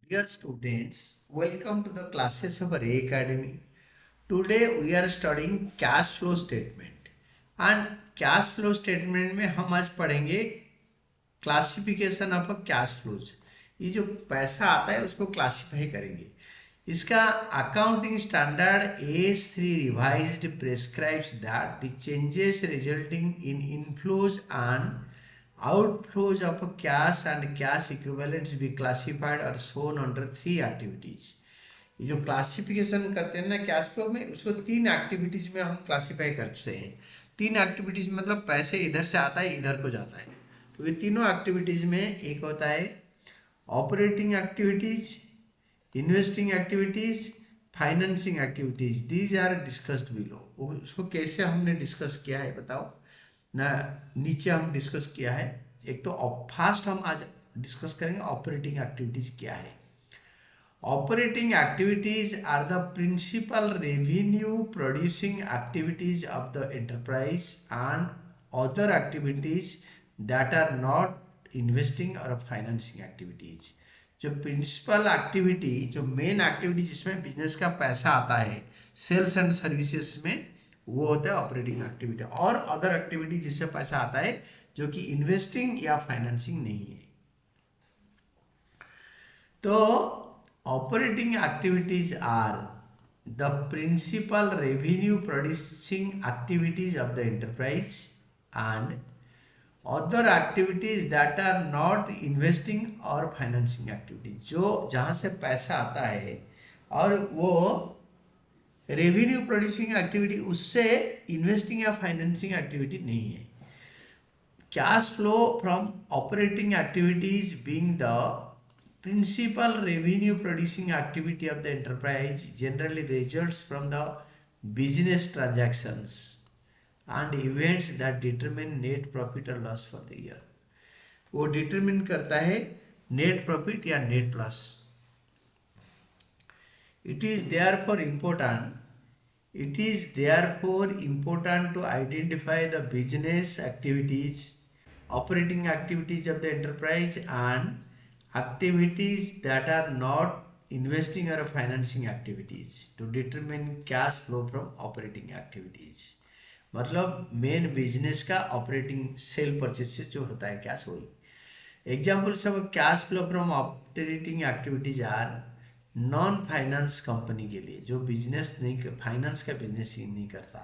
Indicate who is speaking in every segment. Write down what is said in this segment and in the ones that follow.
Speaker 1: Dear students, welcome to the classes of Array Academy. Today we are studying cash flow statement and cash flow statement में हम आज पढ़ेंगे classification of cash flows. ये जो पैसा आता है उसको क्लासिफाई करेंगे। इसका accounting standard AS3 revised prescribes that the changes resulting in inflows and outflows of cash and cash equivalents be classified or shown under three activities। ये जो क्लासिफिकेशन करते हैं ना कैश फ्लो में, उसको तीन एक्टिविटीज में हम क्लासिफाई करते हैं। तीन एक्टिविटीज मतलब पैसे इधर से आता है इधर को जाता है। तो ये तीनों एक्टिविटीज में एक होता है operating activities, investing activities, financing activities. These are discussed below. उसको कैसे हमने डिस्कस किया है बताओ ना, नीचे हम डिस्कस किया है। एक तो फास्ट हम आज डिस्कस करेंगे ऑपरेटिंग एक्टिविटीज क्या है। Operating activities are the principal revenue producing activities of the enterprise and other activities that are not investing और फाइनेंसिंग एक्टिविटीज। जो प्रिंसिपल एक्टिविटी, जो मेन एक्टिविटी जिसमें बिजनेस का पैसा आता है सेल्स एंड सर्विसेज में, वो होता है ऑपरेटिंग एक्टिविटी। और अदर एक्टिविटी जिससे पैसा आता है जो कि इन्वेस्टिंग या फाइनेंसिंग नहीं है। तो operating activities are the principal revenue producing activities of the enterprise and other activities that are not investing और फाइनेंसिंग एक्टिविटीज। जो जहां से पैसा आता है और वो रेवेन्यू प्रोड्यूसिंग एक्टिविटी, उससे इन्वेस्टिंग या फाइनेंसिंग एक्टिविटी नहीं है। Cash flow from operating activities being the principal revenue producing activity of the enterprise generally results from the business transactions and events that determine net profit और loss for the year. वो determine करता है net profit या net loss. It is therefore important to identify the business activities, operating activities of the enterprise and activities that are not investing or financing activities to determine cash flow from operating activities। मतलब main business का operating sale purchase से जो होता है cash, वही। Examples of cash flow from operating activities are non finance company के लिए जो बिजनेस नहीं, फाइनेंस का बिजनेस ही नहीं करता,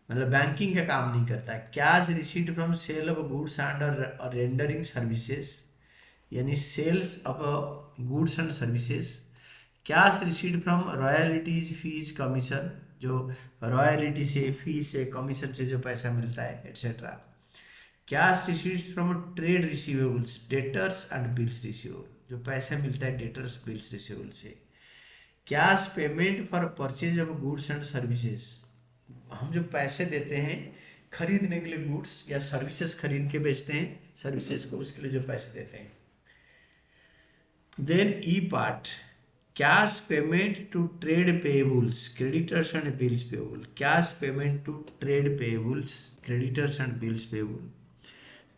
Speaker 1: मतलब बैंकिंग का काम नहीं करता। Cash received from sale of goods and rendering services, यानी sales of goods and services. Cash received from royalties, fees, commission, जो रॉयल्टी से, फीस से, कमीशन से जो पैसा मिलता है etcetera. Cash received from trade receivables, debtors and bills receivable, जो पैसे मिलता है डेटर्स, बिल्स रिसीवेबल से। Cash payment for purchase of goods and services, हम जो पैसे देते हैं खरीदने के लिए, गुड्स या सर्विसेज खरीद के बेचते हैं सर्विसेज को, उसके लिए जो पैसे देते हैं। Then E part, cash payment to trade payables, creditors and bills payable. Cash payment to trade payables, creditors and bills payable.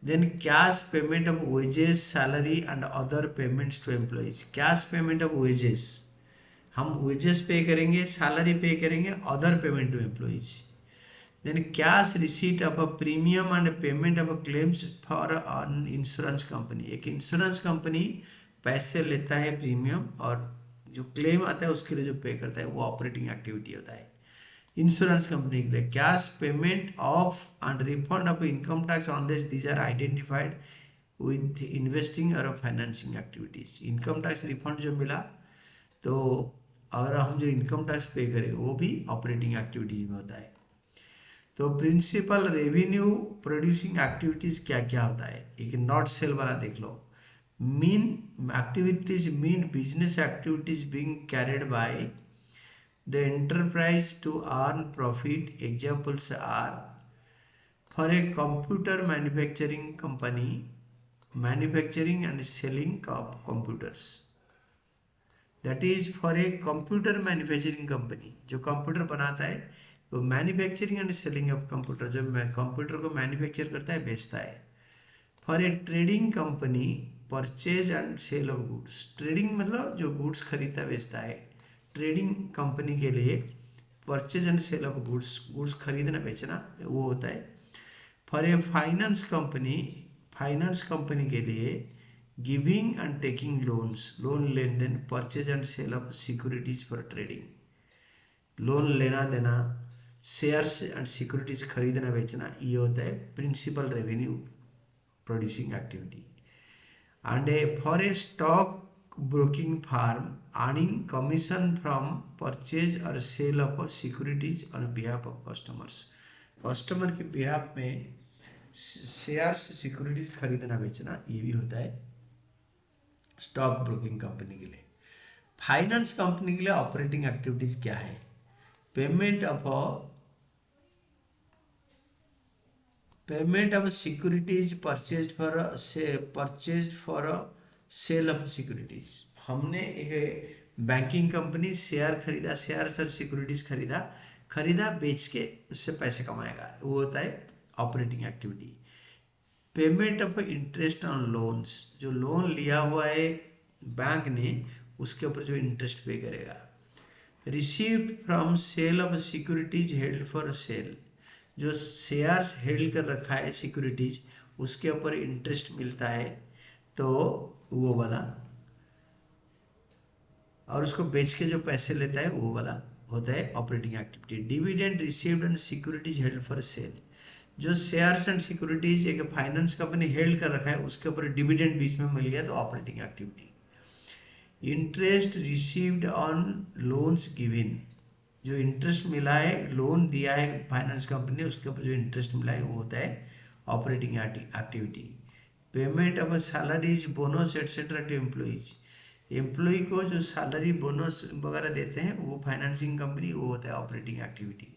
Speaker 1: Then cash payment of wages, salary and other payments to employees। cash payment of wages, हम wages पे करेंगे, salary पे करेंगे, other payment to employees। then cash receipt of a premium and payment of a claims for an insurance company। एक insurance company पैसे लेता है premium, और जो क्लेम आता है उसके लिए जो पे करता है वो ऑपरेटिंग एक्टिविटी होता है इंश्योरेंस कंपनी के लिए। Cash payment of and refund of income tax on this, these are identified with investing और financing activities. Income tax refund जो मिला, तो अगर हम जो इनकम टैक्स पे करें वो भी ऑपरेटिंग एक्टिविटीज में होता है। तो प्रिंसिपल रेवेन्यू प्रोड्यूसिंग एक्टिविटीज क्या क्या होता है, एक नॉट सेल वाला देख लो। Mean activities mean business activities being carried by the enterprise to earn profit। examples are for a computer manufacturing company, manufacturing and selling of computers। that is for a computer manufacturing company, जो computer बनाता है, तो manufacturing and selling of computer, जब computer को manufacture करता है, बेचता है। For a trading company purchase and sale of goods. Trading मतलब जो गुड्स खरीदता बेचता है, ट्रेडिंग कंपनी के लिए purchase and sale of goods, goods खरीदना बेचना वो होता है। फॉर ए फाइनेंस कंपनी के लिए giving and taking loans, loan लेन देन, purchase and sale of securities for trading, loan लेना देना, शेयर्स एंड सिक्योरिटीज खरीदना बेचना, ये होता है principal revenue producing activity. And for a stock broking firm earning commission from purchase और sale of securities on behalf of customers, customer के behalf में शेयर्स सिक्योरिटीज खरीदना बेचना, ये भी होता है स्टॉक ब्रोकिंग कंपनी के लिए। फाइनेंस कंपनी के लिए ऑपरेटिंग एक्टिविटीज क्या है? Payment of securities purchase for sale of securities. हमने एक बैंकिंग कंपनी शेयर खरीदा, शेयर और सिक्योरिटीज खरीदा बेच के उससे पैसे कमाएगा, वो होता है operating activity. Payment of interest on loans, जो लोन लिया हुआ है बैंक ने उसके ऊपर जो इंटरेस्ट पे करेगा। Received from sale of securities held for sale, जो शेयर्स हेल्ड कर रखा है सिक्योरिटीज उसके ऊपर इंटरेस्ट मिलता है तो वो वाला, और उसको बेच के जो पैसे लेता है वो वाला होता है operating activity. Dividend received and securities held for sale, जो शेयर्स एंड सिक्योरिटीज एक फाइनेंस कंपनी हेल्ड कर रखा है उसके ऊपर डिविडेंड बीच में मिल गया तो operating activity. Interest received on loans given, जो इंटरेस्ट मिला है, लोन दिया है फाइनेंस कंपनी ने उसके ऊपर जो इंटरेस्ट मिला है वो होता है operating activity. Payment of salaries bonus etcetera to employees, employee को जो सैलरी बोनस वगैरह देते हैं वो फाइनेंसिंग कंपनी, वो होता है operating activity.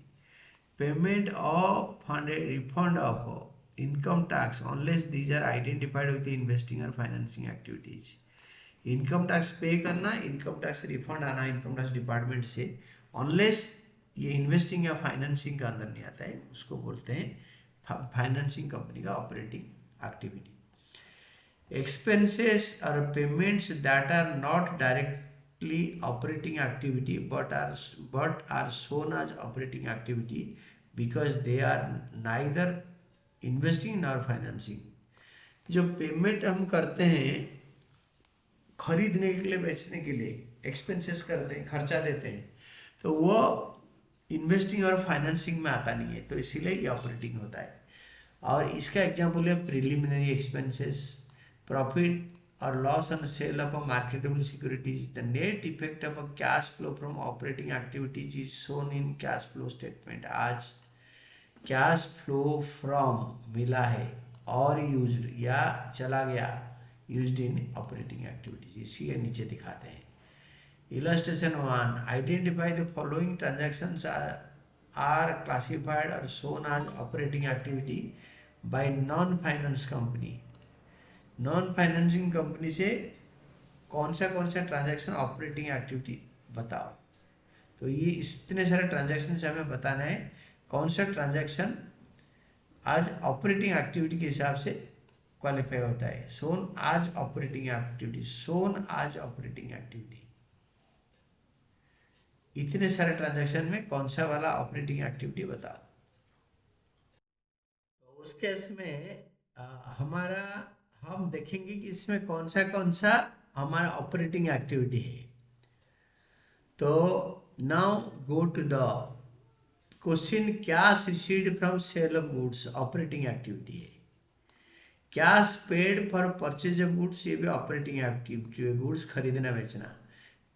Speaker 1: Payment of refund of income tax unless these are identified with investing और financing activities. Income tax pay करना, इनकम टैक्स रिफंड आना इनकम टैक्स डिपार्टमेंट से, अनलेस ये इन्वेस्टिंग या फाइनेंसिंग का अंदर नहीं आता है, उसको बोलते हैं फाइनेंसिंग कंपनी का ऑपरेटिंग एक्टिविटी। एक्सपेंसेस और payments that are not directly operating activity but are shown as operating activity because they are neither investing nor financing. जो पेमेंट हम करते हैं खरीदने के लिए, बेचने के लिए एक्सपेंसेस करते हैं, खर्चा देते हैं, तो वो इन्वेस्टिंग और फाइनेंसिंग में आता नहीं है, तो इसीलिए ये ऑपरेटिंग होता है। और इसका एग्जांपल है प्रिलिमिनरी एक्सपेंसेस, प्रॉफिट और loss on sale of marketable securities. The net effect of cash flow from operating activities is shown in cash flow statement. आज कैश फ्लो फ्रॉम मिला है और यूज्ड या चला गया, यूज्ड इन ऑपरेटिंग एक्टिविटीज, इसी के नीचे दिखाते हैं। Illustration 1, identify the following transactions are classified or shown as operating activity by non-finance company। Non financing company से कौन सा ट्रांजैक्शन ऑपरेटिंग एक्टिविटी बताओ। तो ये इतने सारे ट्रांजैक्शन से हमें बताना है कौन सा ट्रांजैक्शन आज ऑपरेटिंग एक्टिविटी के हिसाब से क्वालिफाई होता है। शोन आज ऑपरेटिंग एक्टिविटी, शोन आज ऑपरेटिंग एक्टिविटी, इतने सारे ट्रांजैक्शन में कौन सा वाला ऑपरेटिंग एक्टिविटी बताओ। तो उस केस में हम देखेंगे कि इसमें कौन सा हमारा ऑपरेटिंग एक्टिविटी है। तो now go to the question, cash received from sale of goods operating activity है। Cash paid for purchase of goods, ये भी ऑपरेटिंग एक्टिविटी है, गुड्स खरीदना बेचना।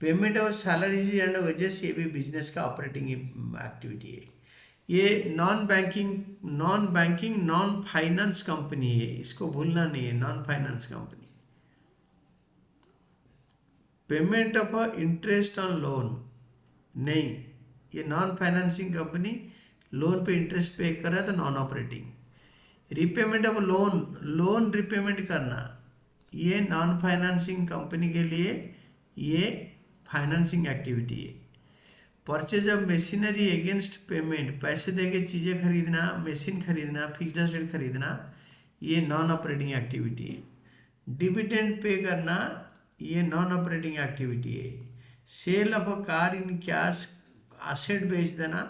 Speaker 1: Payment of salaries and wages, ये भी बिजनेस का ऑपरेटिंग एक्टिविटी है। ये non banking non finance company है, इसको भूलना नहीं है, non finance company. Payment of interest on loan नहीं, ये नॉन फाइनेंसिंग कंपनी लोन पे इंटरेस्ट पे कर रहा है तो non operating. Repayment of loan repayment करना, ये नॉन फाइनेंसिंग कंपनी के लिए ये फाइनेंसिंग एक्टिविटी है। Purchase of machinery against payment, पैसे देके चीज़ें खरीदना, मशीन खरीदना, फिक्स्ड एसेट खरीदना, ये नॉन ऑपरेटिंग एक्टिविटी है। डिविडेंड पे करना ये नॉन ऑपरेटिंग एक्टिविटी है। Sale of a car in cash asset बेच देना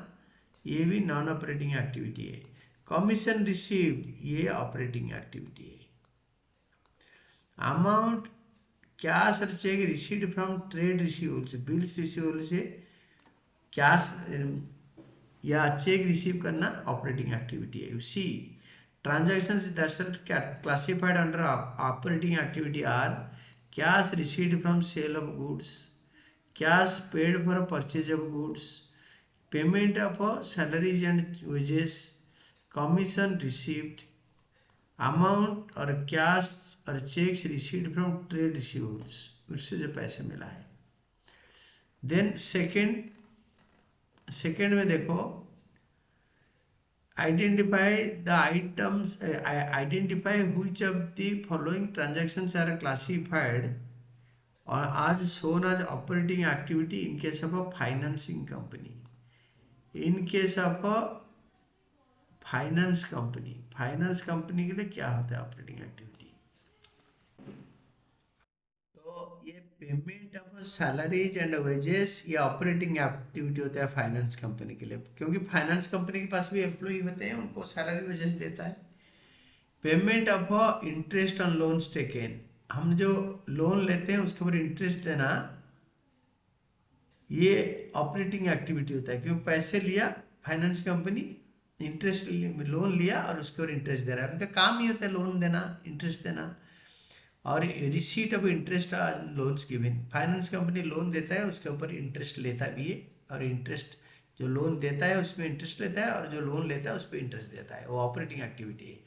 Speaker 1: ये भी नॉन ऑपरेटिंग एक्टिविटी है। कमीशन रिसीव्ड ये ऑपरेटिंग एक्टिविटी है। अमाउंट कैश और cheque received from trade receivables bills receivable से कैश या चेक रिसीव करना ऑपरेटिंग एक्टिविटी है। सी transactions that are classified under operating activity are cash received from sale of goods, cash paid for purchase of goods, payment of salaries and wages, commission received, amount और cash और checks received from trade receivables उससे जो पैसे मिला है। Then second में देखो identify the items identify which of the following transactions are classified or as shown as operating activity in case of a financing company. In case of a finance company के लिए क्या होता है operating activity? तो ये payment of salaries and wages ये operating activity होता है फाइनेंस कंपनी के लिए, क्योंकि फाइनेंस कंपनी के पास भी एम्प्लॉय होते हैं, उनको सैलरी वेजेस देता है। Payment of interest on loans taken, हम जो लोन लेते हैं उसके ऊपर इंटरेस्ट देना ये ऑपरेटिंग एक्टिविटी होता है, क्योंकि पैसे लिया फाइनेंस कंपनी, इंटरेस्ट लोन लिया और उसके ऊपर इंटरेस्ट दे रहा है, उनका काम ही होता है लोन देना, इंटरेस्ट देना। और receipt of interest loans given, finance company loan देता है उसके ऊपर इंटरेस्ट लेता भी है, और इंटरेस्ट जो लोन देता है उसमें इंटरेस्ट लेता है और जो लोन लेता है उस पर इंटरेस्ट देता है, वो ऑपरेटिंग एक्टिविटी है।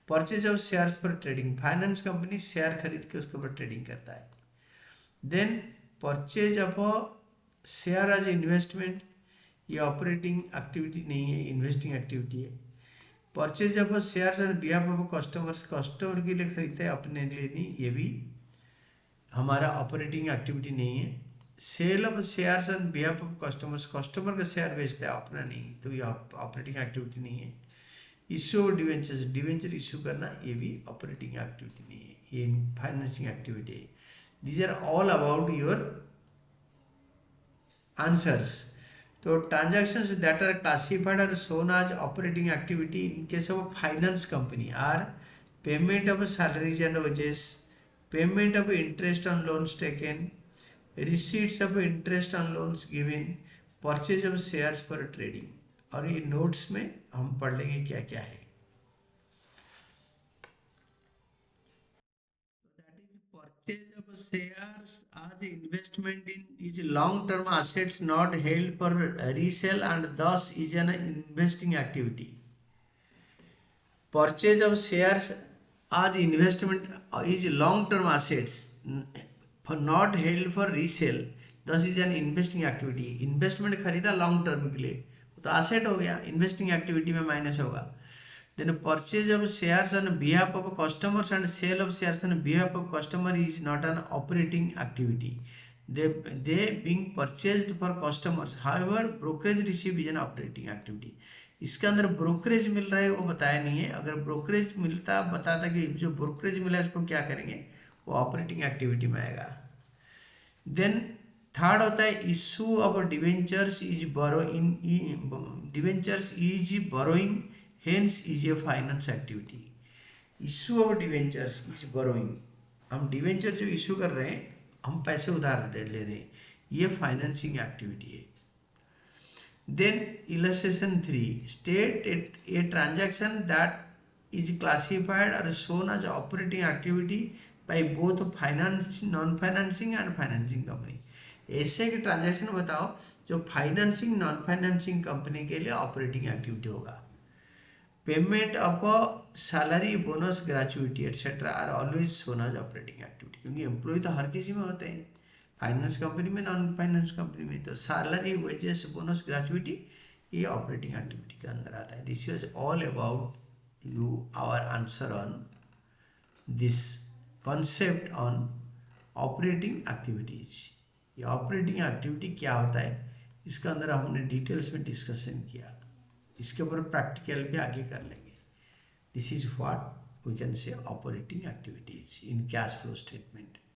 Speaker 1: Purchase of shares for trading, finance company share खरीद के उसके ऊपर ट्रेडिंग करता है। Then purchase of share as investment, ये ऑपरेटिंग एक्टिविटी नहीं है, इन्वेस्टिंग एक्टिविटी है। Purchase of shares and behalf of customers, customer के लिए खरीदते हैं अपने लिए नहीं, ये भी हमारा ऑपरेटिंग एक्टिविटी नहीं है। Sale of shares and behalf of customers, customer का शेयर बेचता है अपना नहीं, तो ये ऑपरेटिंग एक्टिविटी नहीं है। Issue of debentures, debenture issue करना ये भी ऑपरेटिंग एक्टिविटी नहीं है, ये फाइनेंसिंग एक्टिविटी है। These are all about your answers. तो transactions that are classified or shown as operating activity in case of a finance company are payment of salaries and wages, payment of interest on loans taken, receipts of interest on loans given, purchase of shares for trading। और ये notes में हम पढ़ लेंगे क्या क्या है। Purchase of shares as investment in is long-term assets not held for resale and thus is an investing activity. Purchase of shares as investment is long-term assets for not held for resale, thus is an investing activity. Investment खरीदा long term के लिए तो asset हो गया, investing activity में minus होगा। Then purchase of shares on behalf of customers and sale of shares on behalf of customer is not an operating activity. They being purchased for customers. However, brokerage received is an operating activity. इसके अंदर brokerage मिल रहा है वो बताया नहीं है, अगर brokerage मिलता बताता कि जो ब्रोकरेज मिला है उसको क्या करेंगे, वो ऑपरेटिंग एक्टिविटी में आएगा। देन थर्ड होता है issue of debentures is borrowing, debentures is borrowing hence is a finance activity. issue of debentures is borrowing, हम डिवेंचर जो इशू कर रहे हैं हम पैसे उधार ले रहे हैं, ये फाइनेंसिंग एक्टिविटी है। Then illustration 3 state a transaction that is classified और shown as operating activity by both finance non financing and financing company. ऐसे के ट्रांजैक्शन बताओ जो फाइनेंसिंग नॉन फाइनेंसिंग कंपनी के लिए ऑपरेटिंग एक्टिविटी होगा। Payment of salary, bonus, gratuity etcetera are always shown as operating activity, क्योंकि employee तो हर किसी में होते हैं, फाइनेंस कंपनी में, नॉन फाइनेंस कंपनी में, तो सैलरी, वेजेस, बोनस, ग्रेचुइटी ये ऑपरेटिंग एक्टिविटी के अंदर आता है। This is all about you our answer on this concept on operating activities. ये ऑपरेटिंग एक्टिविटी क्या होता है इसके अंदर हमने डिटेल्स में डिस्कशन किया, इसके ऊपर प्रैक्टिकल भी आगे कर लेंगे। This is what we can say operating activities in cash flow statement.